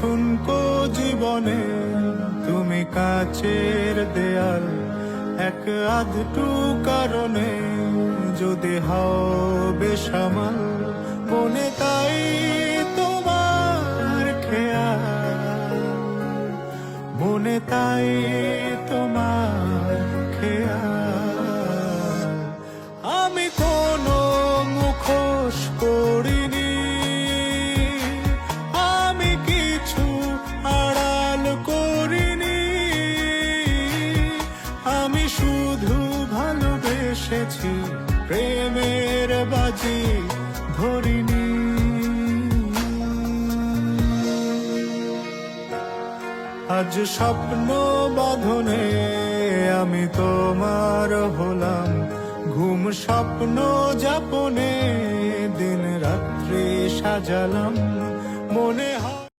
ঠুনকো জীবনে তুমি কাচের দেয়াল, এক আধটু কারণে যদি হও বেসামাল, মনে তাই তোমার খেয়াল, মনে তাই তোমার খেয়াল। আমি কোনো মুখোশ করিনি, আমি কিছু আড়াল করিনি, আমি শুধু ভালোবেসেছি, প্রেমের বাজি ধরিনি। আজ স্বপ্ন বাঁধনে আমি তোমার হলাম, ঘুম স্বপ্ন যাপনে দিন রাত্রি সাজালাম, মনে হয়